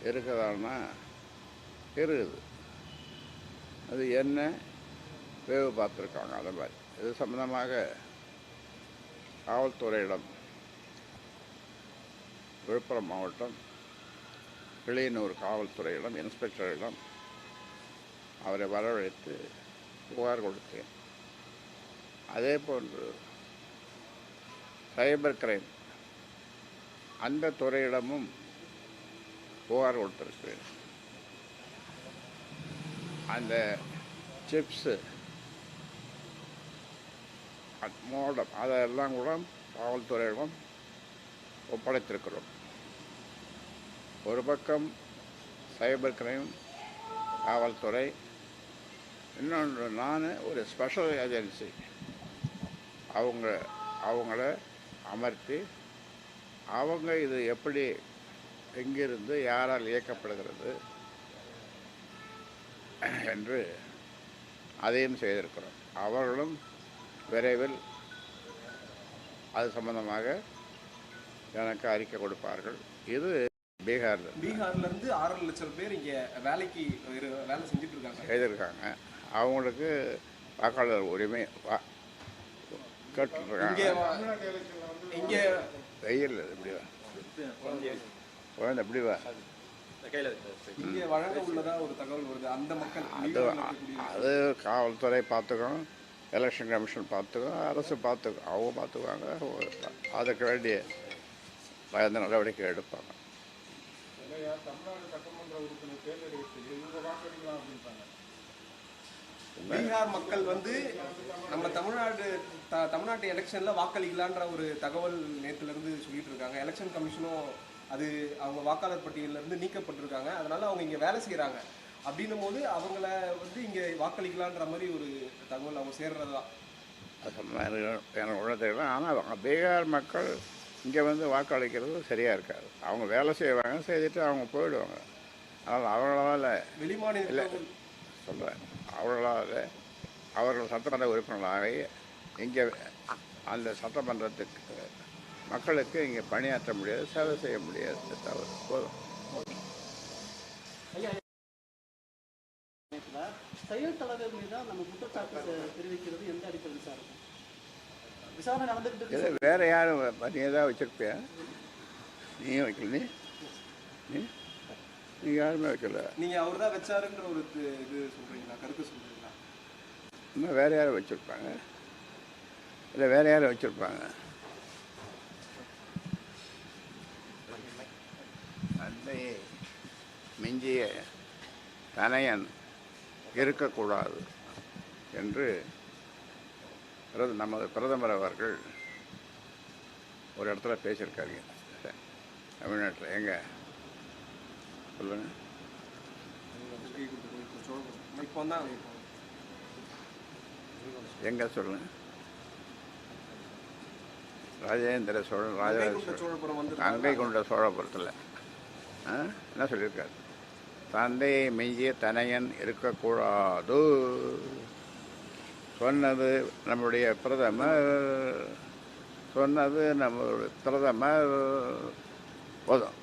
இருக்குதான்னா இருக்குது. அது என்ன வேவு பார்த்துருக்காங்க. அந்த மாதிரி இது சம்பந்தமாக காவல்துறையிடம் விழுப்புரம் மாவட்டம் கிளியனூர் காவல்துறையிடம் இன்ஸ்பெக்டரிடம் அவரை வரவழைத்து புகார் கொடுத்தேன். அதே போன்று சைபர் கிரைம் அந்த துறையிடமும் புகார் கொடுத்திருக்கிறேன். அந்த சிப்ஸு மோடம் அதெல்லாம் கூட காவல்துறையிடம் ஒப்படைத்திருக்கிறோம். ஒரு பக்கம் சைபர் கிரைம் காவல்துறை, இன்னொன்று நான் ஒரு ஸ்பெஷல் ஏஜென்சி அவங்கள அமர்த்தி அவங்க இது எப்படி எங்கிருந்து யாரால் இயக்கப்படுகிறது என்று அதையும் செய்திருக்கிறோம். அவர்களும் விரைவில் அது சம்பந்தமாக எனக்கு அறிக்கை கொடுப்பார்கள். இது பீகார்லேருந்து 6 லட்சம் பேர் இங்கே வேலைக்கு வேலை செஞ்சுட்டு இருக்காங்க செய்திருக்காங்க. அவங்களுக்கு வாக்காளர் உரிமை கேட்டுருக்காங்க. இங்கே வெயில் எப்படி குழந்தை எப்படி இங்கே வழங்க உள்ளதா ஒரு தகவல் வருது. அந்த மக்கள் அது காவல்துறை பார்த்துக்கணும், எலெக்ஷன் கமிஷன் பார்த்துக்கும், அரசு பார்த்துக்கும், அவங்க பார்த்துக்குவாங்க. அதுக்கு வேண்டிய பயந்த நடவடிக்கை எடுப்பாங்க. பீகார் மக்கள் நம்ம தமிழ்நாட்டு எலெக்ஷன்ல வாக்களிக்கலான்ற ஒரு தகவல் நேற்றுலேருந்து சொல்லிட்டு இருக்காங்க. எலெக்ஷன் கமிஷனும் அது அவங்க வாக்காளர் பட்டியலிருந்து நீக்கப்பட்டிருக்காங்க. அதனால அவங்க இங்கே வேலை செய்கிறாங்க. அப்படின்னும் போது அவங்கள இங்கே வாக்களிக்கலான்ற மாதிரி ஒரு தகவல் அவங்க சேர்றதா எனக்கு உள்ள தெரியல. ஆனால் பீகார் மக்கள் இங்கே வாக்களிக்கிறது சரியாக இருக்காது. அவங்க வேலை செய்வாங்க, செய்துட்டு அவங்க போயிடுவாங்க. அதனால் அவங்களால வெளிமாநில சொல்கிறேன், அவர்கள் சட்டமன்ற உறுப்பினர்களாக இங்கே அந்த சட்டமன்றத்துக்கு மக்களுக்கு இங்கே பணியாற்ற முடியாது, சேவை செய்ய முடியாது. தவறு போதும். செயல் தலைவர் மீது நம்ம குற்றச்சாட்டு தெரிவிக்கிறது எந்த அடிப்படையில் சார் விசாரணை நடந்துக்கிட்டு வேற யாரும் நீ ஏதாவது வச்சிருப்பியா? நீயும் வைக்கல. நீ யாருமே வைக்கல. நீங்கள் அவர் தான் வச்சாருன்ற ஒரு இது சொல்கிறீங்களா, கருத்து சொல்கிறீங்களா? இன்னும் வேறு யாரும் வச்சுருப்பாங்க, இல்லை வேறு யாரும் வச்சுருப்பாங்க. தந்தையை மிஞ்சிய தனையன் இருக்கக்கூடாது என்று நமது பிரதமர் அவர்கள் ஒரு இடத்துல பேசியிருக்காங்க தமிழ்நாட்டில். எங்க சொல்லுங்க, எங்க சொல்லுங்க. ராஜேந்திர சோழன், கங்கை கொண்ட சோழபுரத்தில் என்ன சொல்லியிருக்காரு? தந்தையை மிஞ்சிய தனையன் இருக்கக்கூடாது சொன்னது நம்முடைய பிரதமர். போதும்.